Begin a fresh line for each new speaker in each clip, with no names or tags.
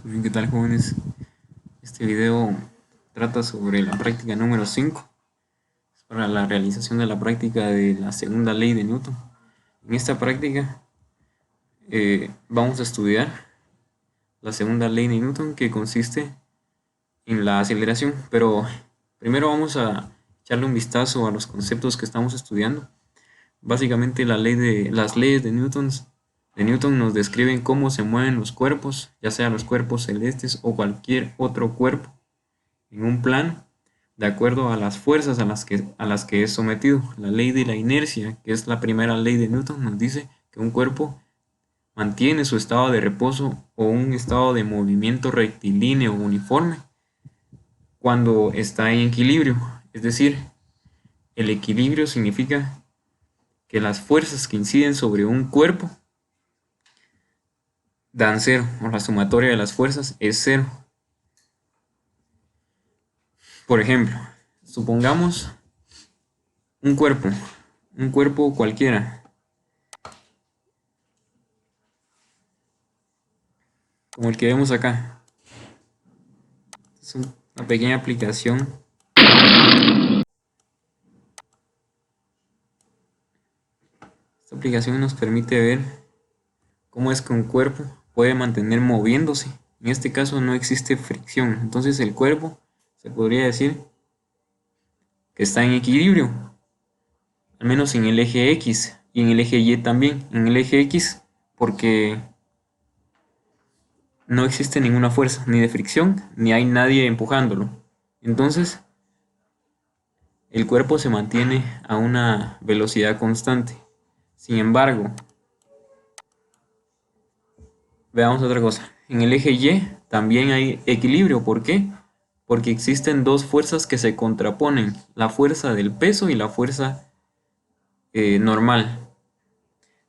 Bien, ¿qué tal, jóvenes? Este video trata sobre la práctica número 5 para la realización de la práctica de la segunda ley de Newton. En esta práctica vamos a estudiar la segunda ley de Newton, que consiste en la aceleración, pero primero vamos a echarle un vistazo a los conceptos que estamos estudiando. Básicamente las leyes de Newton nos describen cómo se mueven los cuerpos, ya sea los cuerpos celestes o cualquier otro cuerpo, en un plano, de acuerdo a las fuerzas a las que es sometido. La ley de la inercia, que es la primera ley de Newton, nos dice que un cuerpo mantiene su estado de reposo o un estado de movimiento rectilíneo uniforme cuando está en equilibrio. Es decir, el equilibrio significa que las fuerzas que inciden sobre un cuerpo dan cero, o la sumatoria de las fuerzas es cero. Por ejemplo, supongamos un cuerpo cualquiera, como el que vemos acá. Es una pequeña aplicación. Esta aplicación nos permite ver cómo es que un cuerpo puede mantener moviéndose. En este caso no existe fricción, entonces el cuerpo se podría decir que está en equilibrio, al menos en el eje X y en el eje Y también. En el eje X porque no existe ninguna fuerza, ni de fricción, ni hay nadie empujándolo. Entonces, el cuerpo se mantiene a una velocidad constante. Sin embargo, veamos otra cosa. En el eje Y también hay equilibrio. ¿Por qué? Porque existen dos fuerzas que se contraponen, la fuerza del peso y la fuerza normal.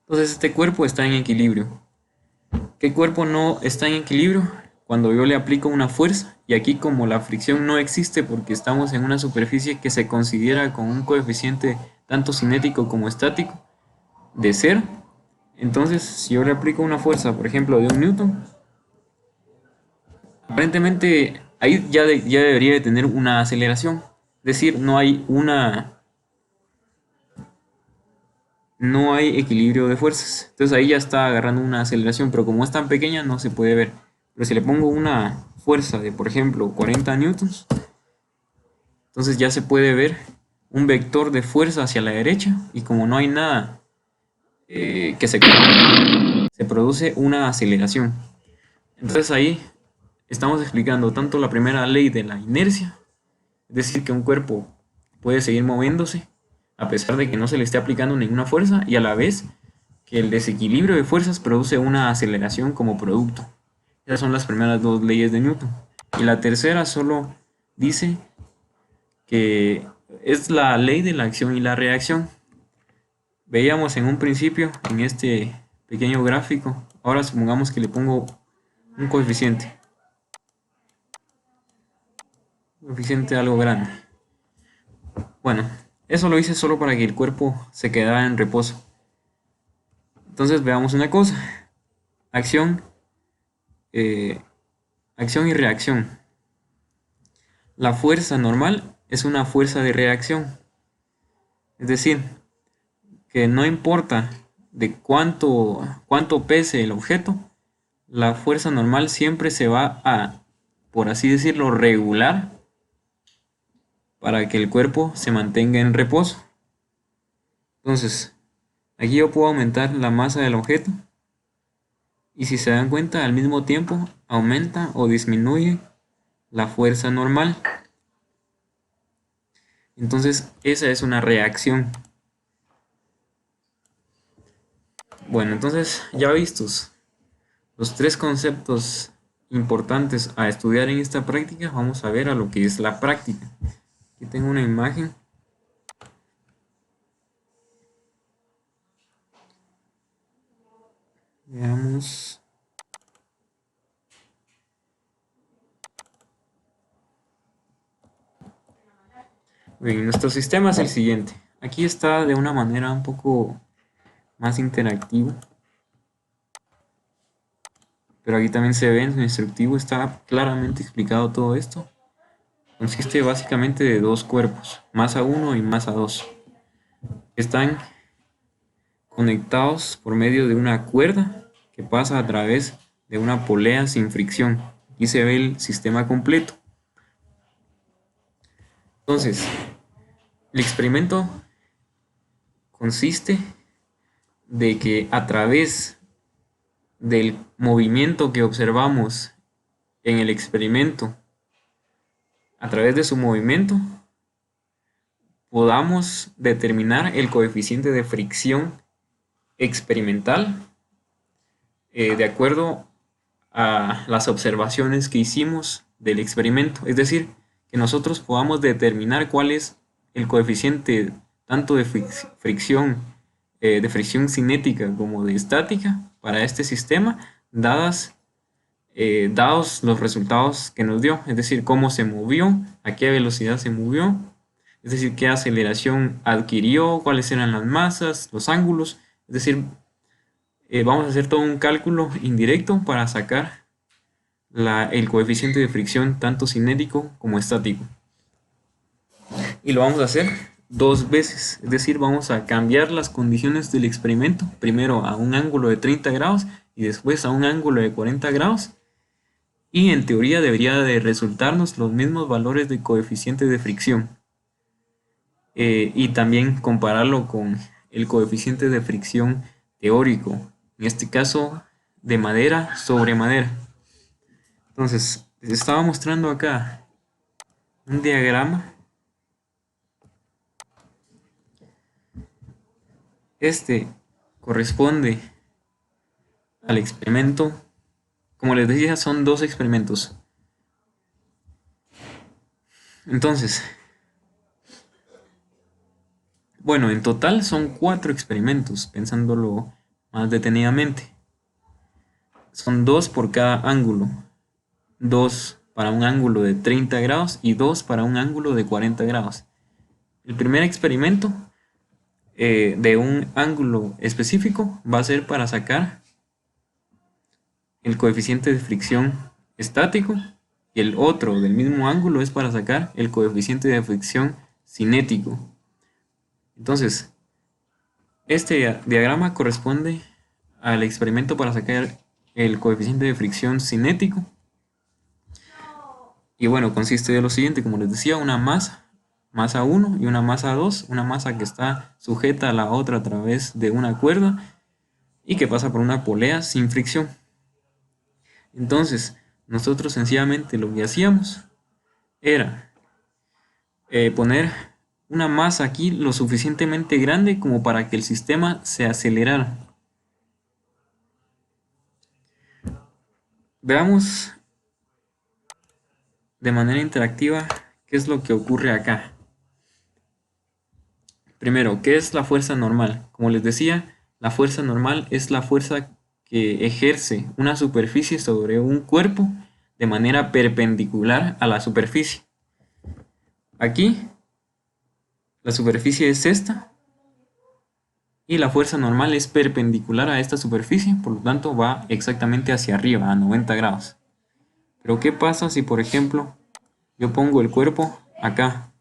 Entonces este cuerpo está en equilibrio. ¿Qué cuerpo no está en equilibrio? Cuando yo le aplico una fuerza, y aquí como la fricción no existe porque estamos en una superficie que se considera con un coeficiente tanto cinético como estático de 0, entonces si yo le aplico una fuerza, por ejemplo, de 1 Newton, aparentemente ahí ya debería de tener una aceleración. Es decir, no hay equilibrio de fuerzas. Entonces ahí ya está agarrando una aceleración, pero como es tan pequeña no se puede ver. Pero si le pongo una fuerza de, por ejemplo, 40 newtons, entonces ya se puede ver un vector de fuerza hacia la derecha, y como no hay nada se produce una aceleración. Entonces ahí estamos explicando tanto la primera ley de la inercia, es decir, que un cuerpo puede seguir moviéndose a pesar de que no se le esté aplicando ninguna fuerza, y a la vez que el desequilibrio de fuerzas produce una aceleración como producto. Esas son las primeras dos leyes de Newton. Y la tercera solo dice que es la ley de la acción y la reacción. Veíamos en un principio, en este pequeño gráfico, ahora supongamos que le pongo un coeficiente algo grande. Bueno, eso lo hice solo para que el cuerpo se quedara en reposo. Entonces veamos una cosa: acción, acción y reacción. La fuerza normal es una fuerza de reacción, es decir, que no importa de cuánto pese el objeto, la fuerza normal siempre se va a, por así decirlo, regular para que el cuerpo se mantenga en reposo. Entonces, aquí yo puedo aumentar la masa del objeto, y si se dan cuenta, al mismo tiempo aumenta o disminuye la fuerza normal. Entonces, esa es una reacción. Bueno, entonces ya vistos los tres conceptos importantes a estudiar en esta práctica, vamos a ver a lo que es la práctica. Aquí tengo una imagen. Veamos. Bien, nuestro sistema es el siguiente. Aquí está de una manera un poco más interactiva, pero aquí también se ve en su instructivo, está claramente explicado todo esto. Consiste básicamente de dos cuerpos, masa 1 y masa 2, que están conectados por medio de una cuerda que pasa a través de una polea sin fricción. Aquí se ve el sistema completo. Entonces, el experimento consiste de que a través del movimiento que observamos en el experimento, a través de su movimiento, podamos determinar el coeficiente de fricción experimental de acuerdo a las observaciones que hicimos del experimento. Es decir, que nosotros podamos determinar cuál es el coeficiente tanto de fricción cinética como de estática para este sistema, dados los resultados que nos dio, es decir, cómo se movió, a qué velocidad se movió, es decir, qué aceleración adquirió, cuáles eran las masas, los ángulos, es decir, vamos a hacer todo un cálculo indirecto para sacar el coeficiente de fricción tanto cinético como estático. Y lo vamos a hacer dos veces, es decir, vamos a cambiar las condiciones del experimento, primero a un ángulo de 30 grados y después a un ángulo de 40 grados. Y en teoría debería de resultarnos los mismos valores de coeficiente de fricción. Y también compararlo con el coeficiente de fricción teórico, en este caso de madera sobre madera. Entonces, les estaba mostrando acá un diagrama. Este corresponde al experimento. Como les decía, son dos experimentos. Entonces, bueno, en total son 4 experimentos, pensándolo más detenidamente. Son 2 por cada ángulo. 2 para un ángulo de 30 grados y 2 para un ángulo de 40 grados. El primer experimento de un ángulo específico va a ser para sacar el coeficiente de fricción estático y el otro del mismo ángulo es para sacar el coeficiente de fricción cinético. Entonces, este diagrama corresponde al experimento para sacar el coeficiente de fricción cinético. Y bueno, consiste de lo siguiente, como les decía, una masa 1 y una masa 2, una masa que está sujeta a la otra a través de una cuerda y que pasa por una polea sin fricción. Entonces, nosotros sencillamente lo que hacíamos era poner una masa aquí lo suficientemente grande como para que el sistema se acelerara. Veamos de manera interactiva qué es lo que ocurre acá. Primero, ¿qué es la fuerza normal? Como les decía, la fuerza normal es la fuerza que ejerce una superficie sobre un cuerpo de manera perpendicular a la superficie. Aquí, la superficie es esta y la fuerza normal es perpendicular a esta superficie, por lo tanto va exactamente hacia arriba, a 90 grados. Pero ¿qué pasa si, por ejemplo, yo pongo el cuerpo acá?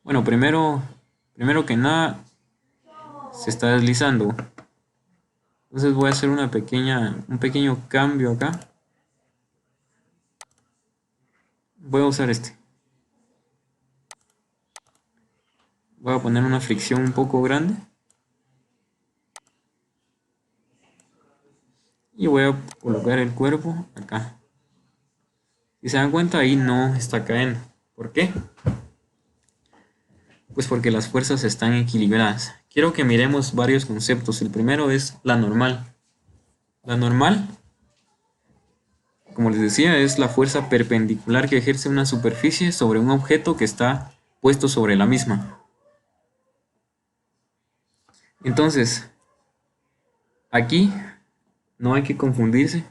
Bueno, primero que nada, se está deslizando. Entonces voy a hacer un pequeño cambio acá. Voy a usar este. Voy a poner una fricción un poco grande. Y voy a colocar el cuerpo acá. Si se dan cuenta, ahí no está cayendo. ¿Por qué? Pues porque las fuerzas están equilibradas. Quiero que miremos varios conceptos. El primero es la normal. La normal, como les decía, es la fuerza perpendicular que ejerce una superficie sobre un objeto que está puesto sobre la misma. Entonces, aquí no hay que confundirse.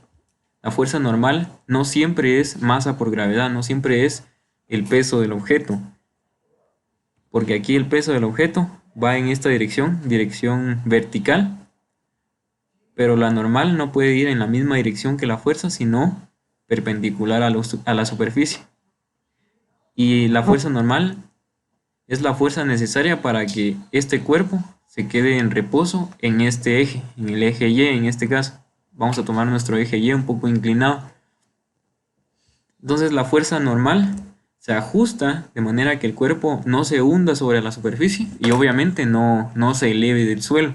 La fuerza normal no siempre es masa por gravedad, no siempre es el peso del objeto. Porque aquí el peso del objeto va en esta dirección vertical. pero la normal no puede ir en la misma dirección que la fuerza, sino perpendicular a la superficie. Y la fuerza normal es la fuerza necesaria para que este cuerpo se quede en reposo en este eje, en el eje Y en este caso. Vamos a tomar nuestro eje Y un poco inclinado. Entonces la fuerza normal se ajusta de manera que el cuerpo no se hunda sobre la superficie y obviamente no se eleve del suelo.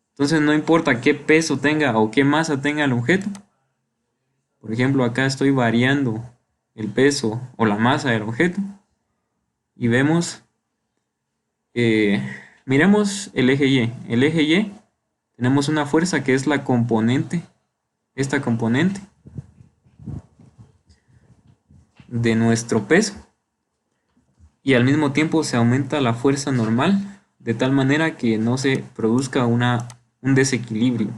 Entonces no importa qué peso tenga o qué masa tenga el objeto. Por ejemplo, acá estoy variando el peso o la masa del objeto y vemos, miremos el eje Y. El eje Y tenemos una fuerza que es la componente, esta componente de nuestro peso, y al mismo tiempo se aumenta la fuerza normal de tal manera que no se produzca un desequilibrio.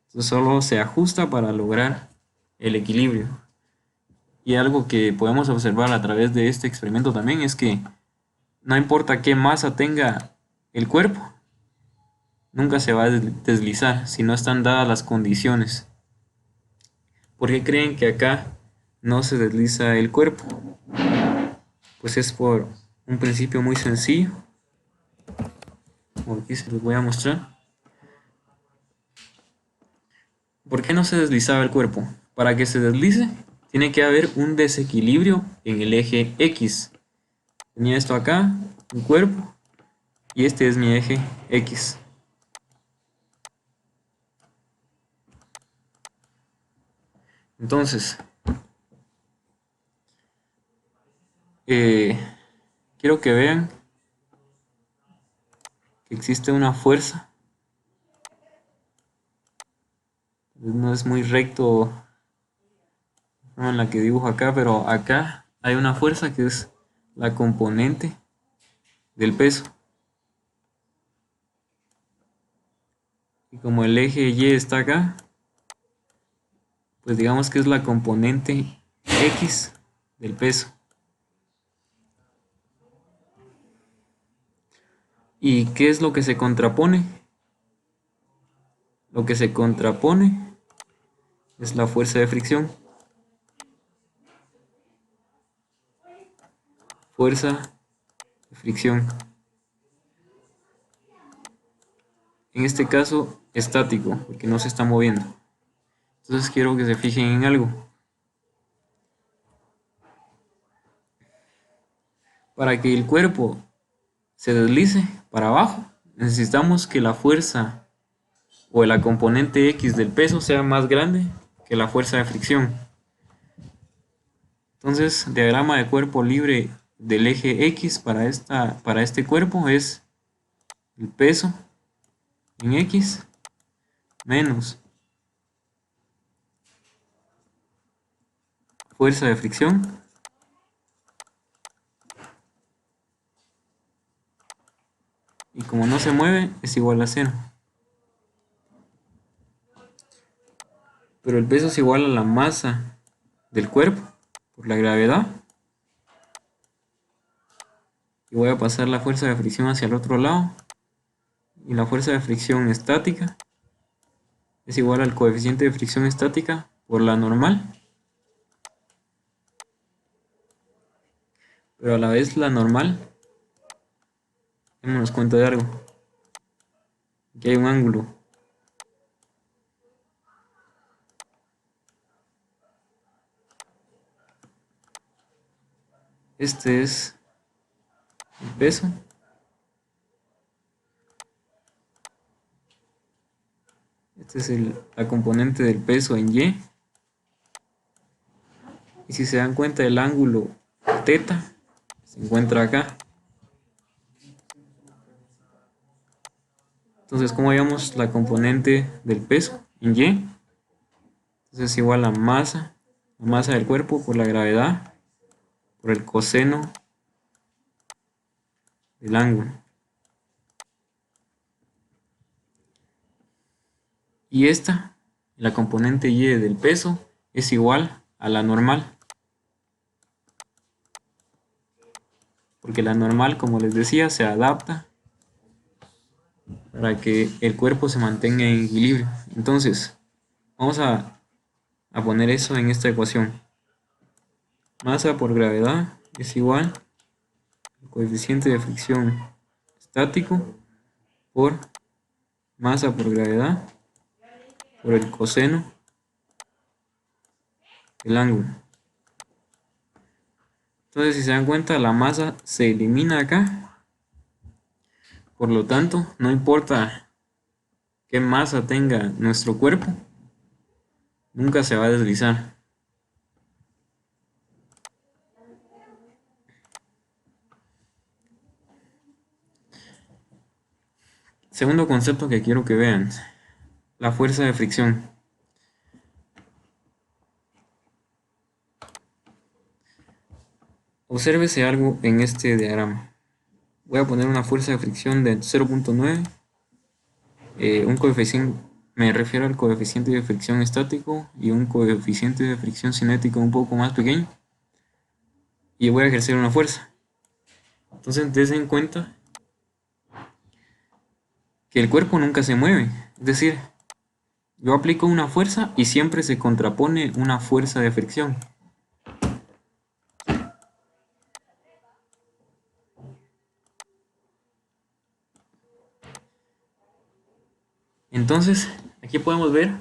Entonces solo se ajusta para lograr el equilibrio. Y algo que podemos observar a través de este experimento también es que no importa qué masa tenga el cuerpo, nunca se va a deslizar si no están dadas las condiciones. ¿Por qué creen que acá no se desliza el cuerpo? Pues es por un principio muy sencillo, como aquí se los voy a mostrar. ¿Por qué no se deslizaba el cuerpo? Para que se deslice, tiene que haber un desequilibrio en el eje X. Tenía esto acá, un cuerpo, y este es mi eje X. Entonces, quiero que vean que existe una fuerza. No es muy recto en la que dibujo acá, pero acá hay una fuerza que es la componente del peso. Y como el eje Y está acá, pues digamos que es la componente X del peso. ¿Y qué es lo que se contrapone? Lo que se contrapone es la fuerza de fricción. Fuerza de fricción. En este caso, estático, porque no se está moviendo. Entonces quiero que se fijen en algo. Para que el cuerpo se deslice para abajo, necesitamos que la fuerza o la componente X del peso sea más grande que la fuerza de fricción. Entonces, diagrama de cuerpo libre del eje X para este cuerpo es el peso en X menos fuerza de fricción y como no se mueve es igual a 0. Pero el peso es igual a la masa del cuerpo por la gravedad. Y voy a pasar la fuerza de fricción hacia el otro lado. Y la fuerza de fricción estática es igual al coeficiente de fricción estática por la normal. Pero a la vez la normal, démonos cuenta de algo. Aquí hay un ángulo. Este es el peso. Este es la componente del peso en Y. Y si se dan cuenta, el ángulo θ se encuentra acá. Entonces, ¿cómo hallamos la componente del peso en Y? Entonces es igual a la masa del cuerpo por la gravedad, por el coseno del ángulo. Y esta, la componente Y del peso, es igual a la normal. Porque la normal, como les decía, se adapta para que el cuerpo se mantenga en equilibrio. Entonces, vamos a poner eso en esta ecuación. Masa por gravedad es igual al coeficiente de fricción estático por masa por gravedad por el coseno del ángulo. Entonces, si se dan cuenta, la masa se elimina acá. Por lo tanto, no importa qué masa tenga nuestro cuerpo, nunca se va a deslizar. Segundo concepto que quiero que vean, la fuerza de fricción. Obsérvese algo en este diagrama. Voy a poner una fuerza de fricción de 0.9, un coeficiente, me refiero al coeficiente de fricción estático y un coeficiente de fricción cinético un poco más pequeño, y voy a ejercer una fuerza. Entonces, dense en cuenta que el cuerpo nunca se mueve, es decir, yo aplico una fuerza y siempre se contrapone una fuerza de fricción. Entonces, aquí podemos ver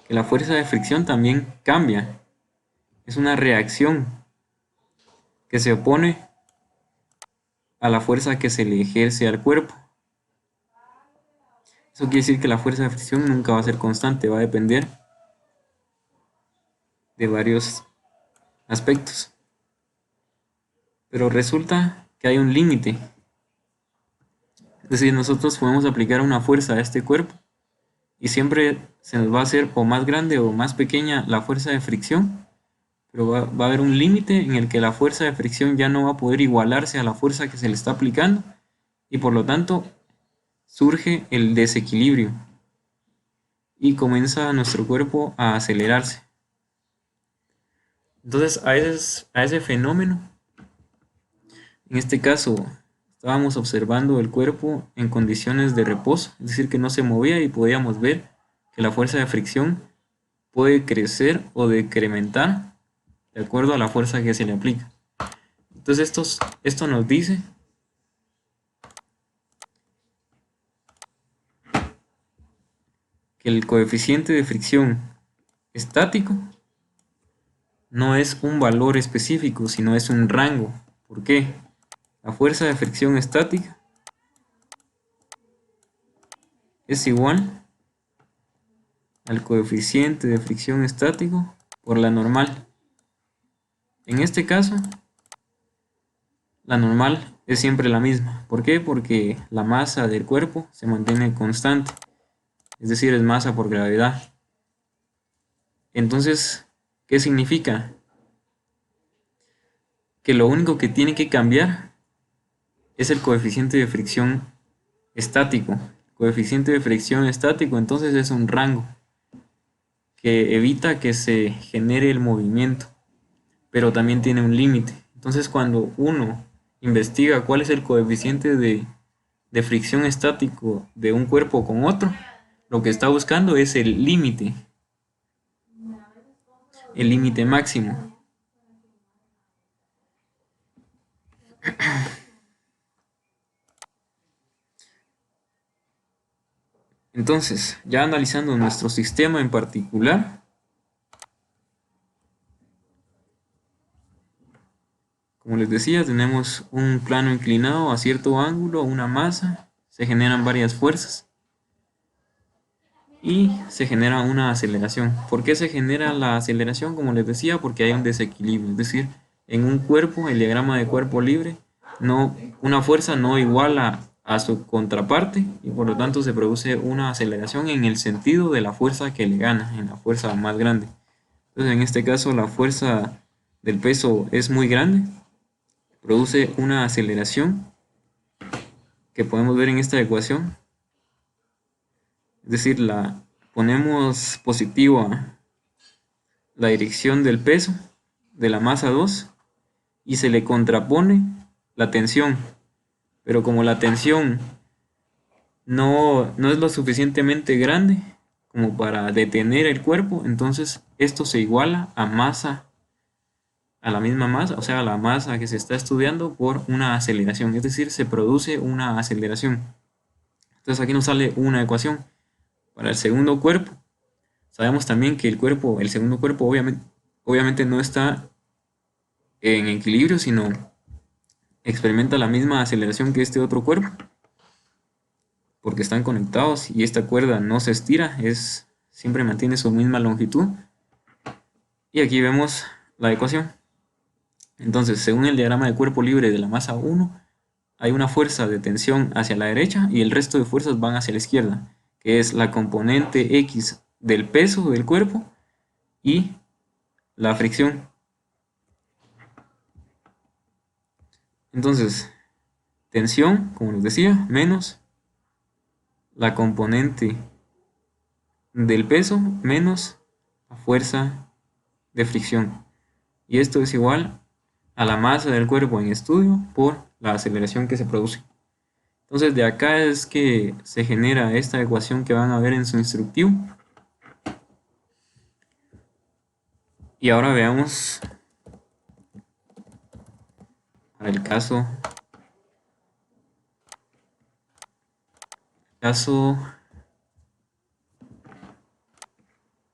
que la fuerza de fricción también cambia. Es una reacción que se opone a la fuerza que se le ejerce al cuerpo. Eso quiere decir que la fuerza de fricción nunca va a ser constante, va a depender de varios aspectos. Pero resulta que hay un límite. Es decir, nosotros podemos aplicar una fuerza a este cuerpo y siempre se nos va a hacer o más grande o más pequeña la fuerza de fricción, pero va a haber un límite en el que la fuerza de fricción ya no va a poder igualarse a la fuerza que se le está aplicando y por lo tanto surge el desequilibrio y comienza nuestro cuerpo a acelerarse. Entonces a ese fenómeno, en este caso estábamos observando el cuerpo en condiciones de reposo, es decir, que no se movía y podíamos ver que la fuerza de fricción puede crecer o decrementar de acuerdo a la fuerza que se le aplica. Entonces esto nos dice que el coeficiente de fricción estático no es un valor específico, sino es un rango. ¿Por qué? La fuerza de fricción estática es igual al coeficiente de fricción estático por la normal. En este caso, la normal es siempre la misma. ¿Por qué? Porque la masa del cuerpo se mantiene constante, es decir, es masa por gravedad. Entonces, ¿qué significa? Que lo único que tiene que cambiar es el coeficiente de fricción estático. El coeficiente de fricción estático entonces es un rango que evita que se genere el movimiento, pero también tiene un límite. Entonces cuando uno investiga cuál es el coeficiente de fricción estático de un cuerpo con otro, lo que está buscando es el límite máximo. Entonces, ya analizando nuestro sistema en particular, como les decía, tenemos un plano inclinado a cierto ángulo, una masa, se generan varias fuerzas y se genera una aceleración. ¿Por qué se genera la aceleración? Como les decía, porque hay un desequilibrio, es decir, en un cuerpo, el diagrama de cuerpo libre, una fuerza no iguala a su contraparte y por lo tanto se produce una aceleración en el sentido de la fuerza que le gana, en la fuerza más grande. Entonces, en este caso, la fuerza del peso es muy grande, produce una aceleración que podemos ver en esta ecuación. Es decir, ponemos positiva la dirección del peso de la masa 2 y se le contrapone la tensión. Pero como la tensión no es lo suficientemente grande como para detener el cuerpo, entonces esto se iguala a masa, a la misma masa, o sea, a la masa que se está estudiando por una aceleración, es decir, se produce una aceleración. Entonces aquí nos sale una ecuación para el segundo cuerpo. Sabemos también que el segundo cuerpo obviamente no está en equilibrio, sino experimenta la misma aceleración que este otro cuerpo, porque están conectados y esta cuerda no se estira, siempre mantiene su misma longitud. Y aquí vemos la ecuación. Entonces, según el diagrama de cuerpo libre de la masa 1, hay una fuerza de tensión hacia la derecha y el resto de fuerzas van hacia la izquierda, que es la componente X del peso del cuerpo y la fricción. Entonces, tensión, como les decía, menos la componente del peso menos la fuerza de fricción. Y esto es igual a la masa del cuerpo en estudio por la aceleración que se produce. Entonces de acá es que se genera esta ecuación que van a ver en su instructivo. Y ahora veamos para el caso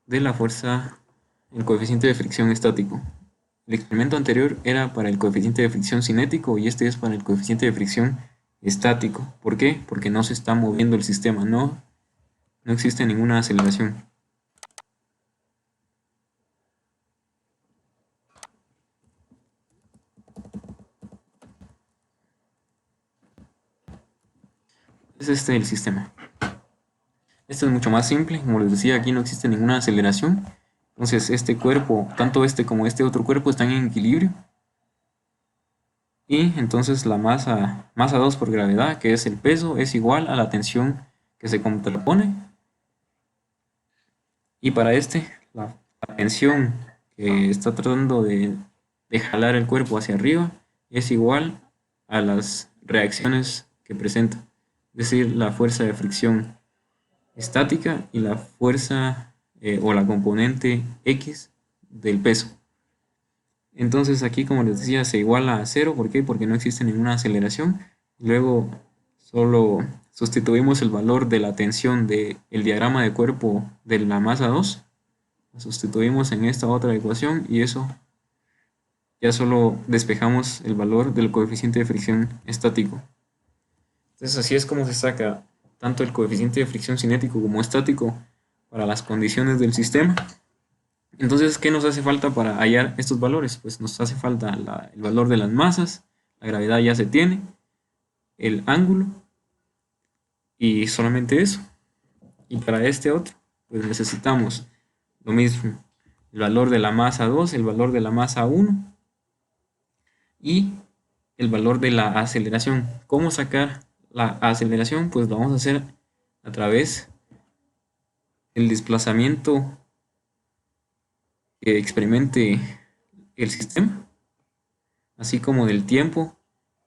de la fuerza, el coeficiente de fricción estático. El experimento anterior era para el coeficiente de fricción cinético y este es para el coeficiente de fricción estático. ¿Por qué? Porque no se está moviendo el sistema, no existe ninguna aceleración. Es este el sistema. Este es mucho más simple, como les decía, aquí no existe ninguna aceleración. Entonces este cuerpo, tanto este como este otro cuerpo están en equilibrio. Y entonces la masa 2 por gravedad, que es el peso, es igual a la tensión que se contrapone. Y para la tensión que está tratando de jalar el cuerpo hacia arriba es igual a las reacciones que presenta. Es decir, la fuerza de fricción estática y la fuerza o la componente X del peso. Entonces aquí, como les decía, se iguala a cero. ¿Por qué? Porque no existe ninguna aceleración. Luego solo sustituimos el valor de la tensión del diagrama de cuerpo de la masa 2. Lo sustituimos en esta otra ecuación y eso ya solo despejamos el valor del coeficiente de fricción estático. Entonces así es como se saca tanto el coeficiente de fricción cinético como estático para las condiciones del sistema. Entonces, ¿qué nos hace falta para hallar estos valores? Pues nos hace falta el valor de las masas, la gravedad ya se tiene, el ángulo y solamente eso. Y para este otro, pues necesitamos lo mismo, el valor de la masa 2, el valor de la masa 1 y el valor de la aceleración. ¿Cómo sacar la aceleración? Pues lo vamos a hacer a través del desplazamiento que experimente el sistema, así como del tiempo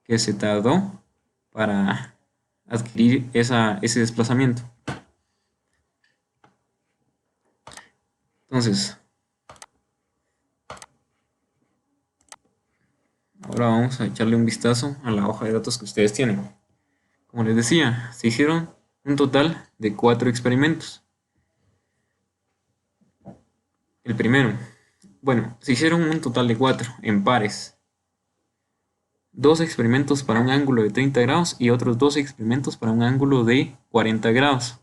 que se tardó para adquirir ese desplazamiento. Entonces, ahora vamos a echarle un vistazo a la hoja de datos que ustedes tienen. Como les decía, se hicieron un total de 4 experimentos. El primero, bueno, se hicieron un total de 4 en pares. 2 experimentos para un ángulo de 30 grados y otros 2 experimentos para un ángulo de 40 grados.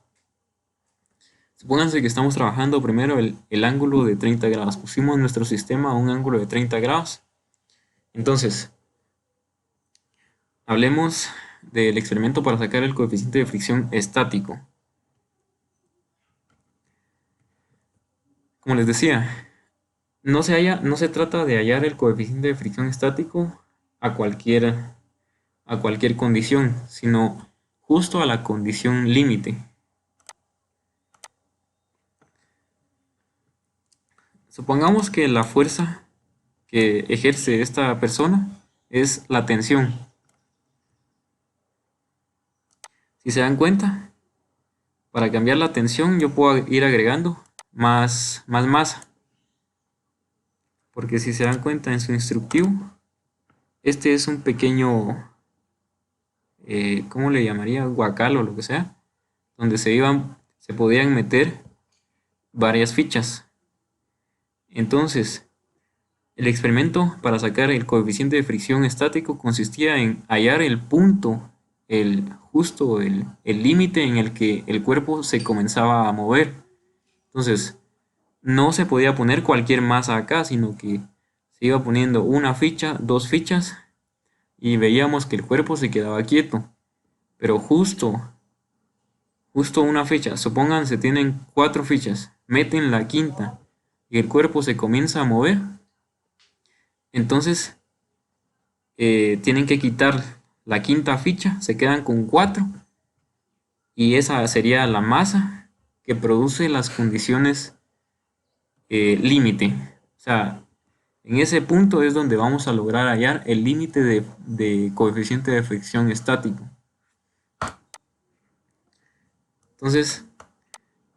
Supónganse que estamos trabajando primero el ángulo de 30 grados. Pusimos nuestro sistema a un ángulo de 30 grados. Entonces, hablemos del experimento para sacar el coeficiente de fricción estático. Como les decía, no se trata de hallar el coeficiente de fricción estático a cualquier condición, sino justo a la condición límite. Supongamos que la fuerza que ejerce esta persona es la tensión. Si se dan cuenta, Para cambiar la tensión yo puedo ir agregando más masa. Porque si se dan cuenta en su instructivo, este es un pequeño, ¿cómo le llamaría? Guacal o lo que sea, donde se podían meter varias fichas. Entonces, el experimento para sacar el coeficiente de fricción estático consistía en hallar el punto, justo el límite en el que el cuerpo se comenzaba a mover. Entonces, no se podía poner cualquier masa acá, sino que se iba poniendo una ficha, dos fichas, y veíamos que el cuerpo se quedaba quieto. Pero justo una ficha, supongan se tienen 4 fichas, meten la quinta y el cuerpo se comienza a mover, entonces tienen que quitar la quinta ficha, se quedan con 4 y esa sería la masa que produce las condiciones límite. O sea, en ese punto es donde vamos a lograr hallar el límite de coeficiente de fricción estático. Entonces,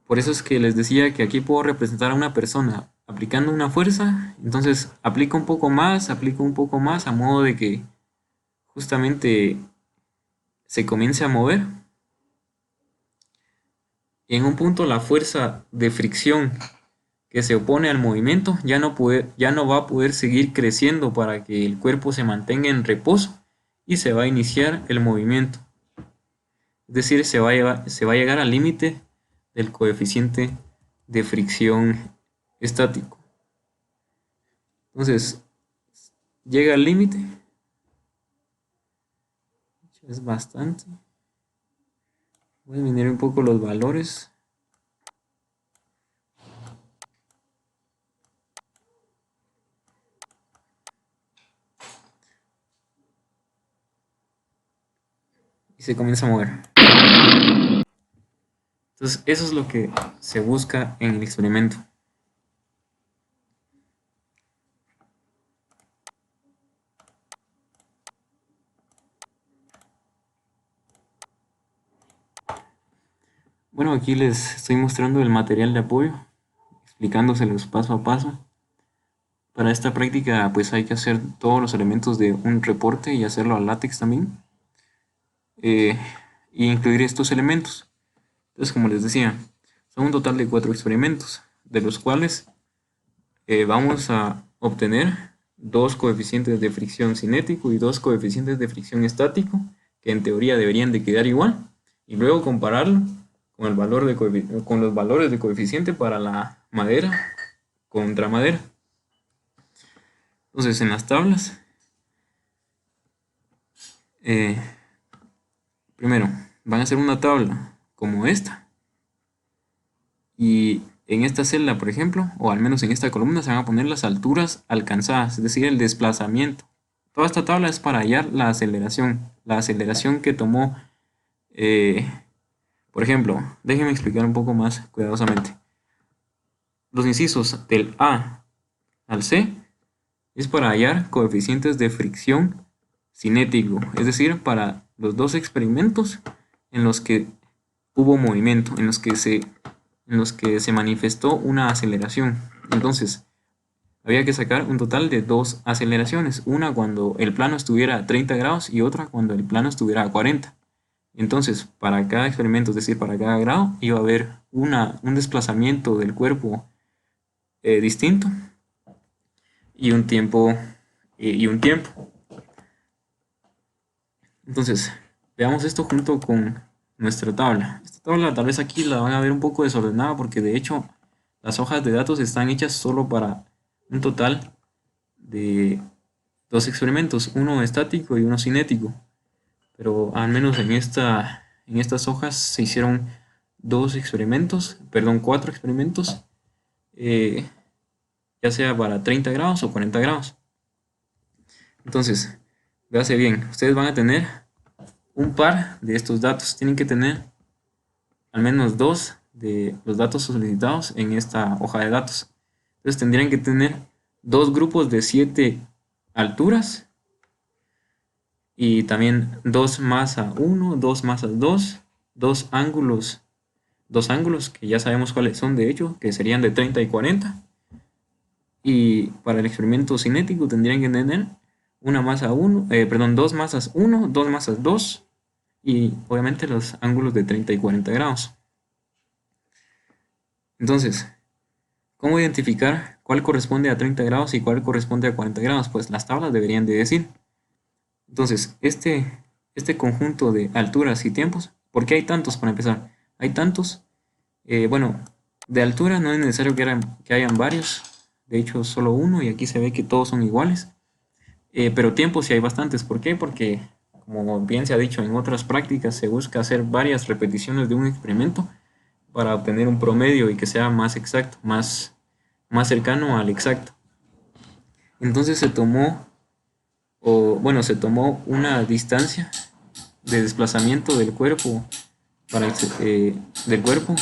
por eso es que les decía que aquí puedo representar a una persona aplicando una fuerza, entonces aplico un poco más a modo de que justamente se comience a mover. Y en un punto la fuerza de fricción que se opone al movimiento ya no va a poder seguir creciendo para que el cuerpo se mantenga en reposo y se va a iniciar el movimiento. Es decir, se va a llegar al límite del coeficiente de fricción estático. Entonces, llega al límite. Es bastante. Voy a disminuir un poco los valores. Y se comienza a mover. Entonces, eso es lo que se busca en el experimento. Bueno, aquí les estoy mostrando el material de apoyo, explicándoselos paso a paso. Para esta práctica pues hay que hacer todos los elementos de un reporte y hacerlo a látex también. Y incluir estos elementos. Entonces, como les decía, son un total de 4 experimentos, de los cuales vamos a obtener 2 coeficientes de fricción cinético y 2 coeficientes de fricción estático, que en teoría deberían de quedar igual, y luego compararlo con los valores de coeficiente para la madera contra madera. Entonces, en las tablas, primero van a hacer una tabla como esta, y en esta celda, por ejemplo, o al menos en esta columna, se van a poner las alturas alcanzadas, es decir, el desplazamiento. Toda esta tabla es para hallar la aceleración que tomó. Por ejemplo, déjenme explicar un poco más cuidadosamente. Los incisos del A al C es para hallar coeficientes de fricción cinético, es decir, para los 2 experimentos en los que hubo movimiento, en los que se manifestó una aceleración. Entonces, había que sacar un total de 2 aceleraciones, una cuando el plano estuviera a 30 grados y otra cuando el plano estuviera a 40. Entonces, para cada experimento, es decir, para cada grado, iba a haber un desplazamiento del cuerpo distinto y un tiempo. Entonces, veamos esto junto con nuestra tabla. Esta tabla tal vez aquí la van a ver un poco desordenada porque de hecho las hojas de datos están hechas solo para un total de 2 experimentos, uno estático y uno cinético. Pero al menos en estas hojas se hicieron 4 experimentos, ya sea para 30 grados o 40 grados. Entonces, véase bien, ustedes van a tener un par de estos datos, tienen que tener al menos 2 de los datos solicitados en esta hoja de datos. Entonces tendrían que tener 2 grupos de 7 alturas y también 2 masa 1, 2 masa 2, 2 ángulos dos ángulos que ya sabemos cuáles son, de hecho, que serían de 30 y 40. Y para el experimento cinético tendrían que tener una masa 1, perdón, dos masas 1, dos masas 2 y obviamente los ángulos de 30 y 40 grados. Entonces, ¿cómo identificar cuál corresponde a 30 grados y cuál corresponde a 40 grados? Pues las tablas deberían de decir. Entonces, este conjunto de alturas y tiempos, ¿por qué hay tantos para empezar? Hay tantos, bueno, de altura no es necesario que hayan varios, de hecho solo uno y aquí se ve que todos son iguales. Pero tiempos sí hay bastantes. ¿Por qué? Porque, como bien se ha dicho en otras prácticas, se busca hacer varias repeticiones de un experimento para obtener un promedio y que sea más exacto, más cercano al exacto. Entonces se tomó una distancia de desplazamiento del cuerpo del cuerpo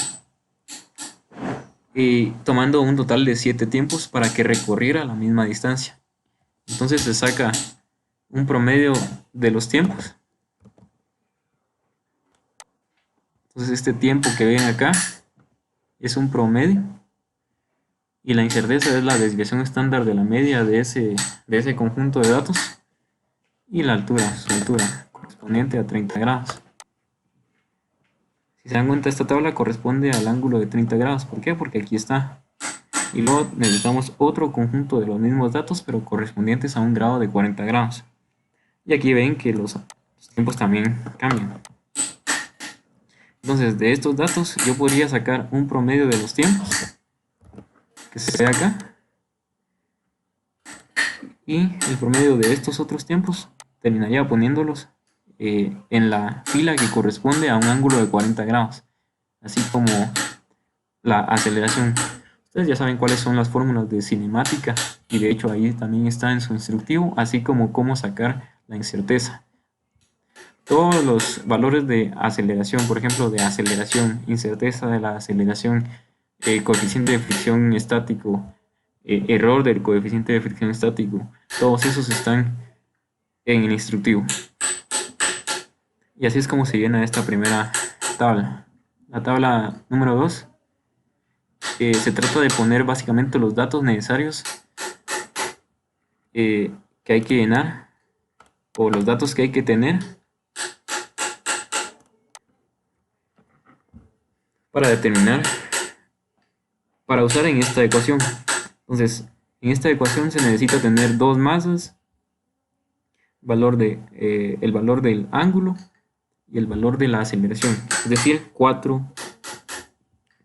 y tomando un total de 7 tiempos para que recorriera la misma distancia. Entonces se saca un promedio de los tiempos. Entonces este tiempo que ven acá es un promedio y la incerteza es la desviación estándar de la media de ese conjunto de datos y la altura, su altura correspondiente a 30 grados. Si se dan cuenta, esta tabla corresponde al ángulo de 30 grados. ¿Por qué? Porque aquí está. Y luego necesitamos otro conjunto de los mismos datos, pero correspondientes a un grado de 40 grados. Y aquí ven que los tiempos también cambian. Entonces, de estos datos yo podría sacar un promedio de los tiempos, que se ve acá, y el promedio de estos otros tiempos terminaría poniéndolos en la fila que corresponde a un ángulo de 40 grados, así como la aceleración. Ustedes ya saben cuáles son las fórmulas de cinemática y de hecho ahí también está en su instructivo, así como cómo sacar la incerteza. Todos los valores de aceleración, por ejemplo, de aceleración, incerteza de la aceleración, coeficiente de fricción estático, error del coeficiente de fricción estático, todos esos están en el instructivo. Y así es como se llena esta primera tabla. La tabla número 2 se trata de poner básicamente los datos necesarios que hay que llenar o los datos que hay que tener para determinar, para usar en esta ecuación. Entonces, en esta ecuación se necesita tener dos masas, el valor del ángulo y el valor de la aceleración. Es decir, cuatro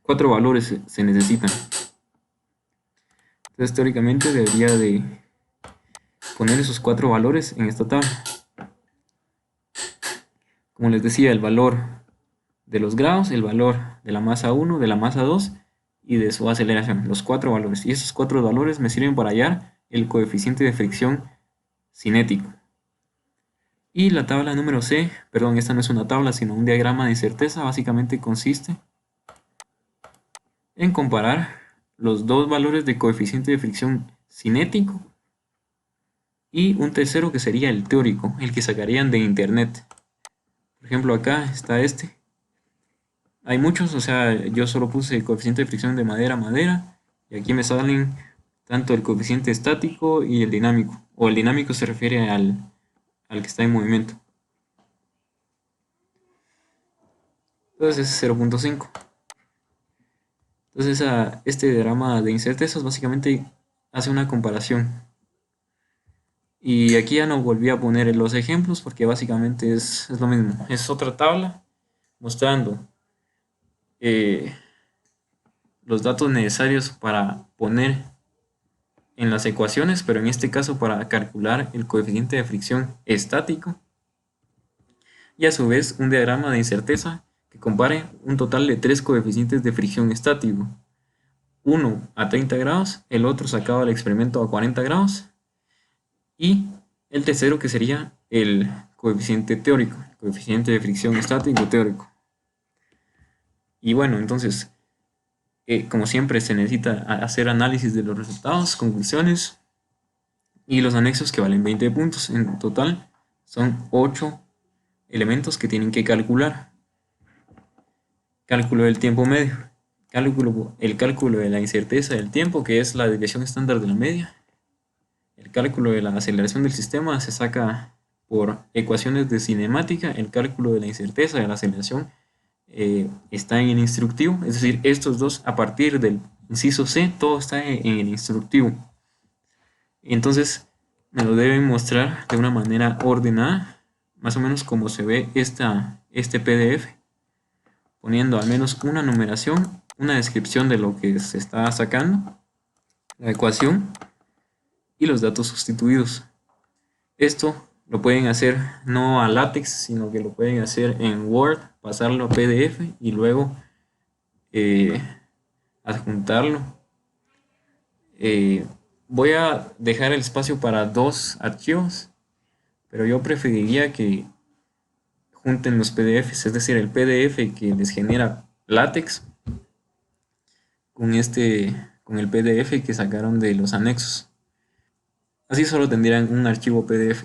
valores se necesitan. Entonces, teóricamente debería de poner esos 4 valores en esta tabla. Como les decía, el valor de los grados, el valor de la masa 1, de la masa 2 y de su aceleración, los 4 valores. Y esos 4 valores me sirven para hallar el coeficiente de fricción cinético. Y la tabla número C, perdón, esta no es una tabla, sino un diagrama de incerteza, básicamente consiste en comparar los dos valores de coeficiente de fricción cinético y un tercero que sería el teórico, el que sacarían de internet. Por ejemplo, acá está este. Hay muchos, o sea, yo solo puse el coeficiente de fricción de madera a madera y aquí me salen tanto el coeficiente estático y el dinámico, o el dinámico se refiere al que está en movimiento. Entonces es 0.5. Entonces este diagrama de incertezas básicamente hace una comparación. Y aquí ya no volví a poner los ejemplos porque básicamente es lo mismo. Es otra tabla mostrando los datos necesarios para poner en las ecuaciones, pero en este caso para calcular el coeficiente de fricción estático. Y a su vez un diagrama de incerteza que compare un total de 3 coeficientes de fricción estático. Uno a 30 grados, el otro sacado del experimento a 40 grados y el tercero que sería el coeficiente teórico, el coeficiente de fricción estático teórico. Y bueno, entonces, como siempre se necesita hacer análisis de los resultados, conclusiones y los anexos que valen 20 puntos. En total son 8 elementos que tienen que calcular. Cálculo del tiempo medio. El cálculo de la incerteza del tiempo, que es la desviación estándar de la media. El cálculo de la aceleración del sistema se saca por ecuaciones de cinemática. El cálculo de la incerteza de la aceleración está en el instructivo. Es decir, estos dos, a partir del inciso C, todo está en el instructivo. Entonces, me lo deben mostrar de una manera ordenada, más o menos como se ve este PDF, poniendo al menos una numeración, una descripción de lo que se está sacando, la ecuación y los datos sustituidos. Esto lo pueden hacer no a LaTeX, sino que lo pueden hacer en Word, pasarlo a PDF y luego eh, adjuntarlo. Voy a dejar el espacio para 2 archivos, pero yo preferiría que junten los PDFs, es decir, el PDF que les genera LaTeX con el PDF que sacaron de los anexos. Así solo tendrían un archivo PDF.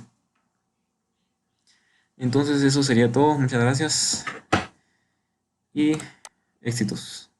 Entonces eso sería todo. Muchas gracias y éxitos.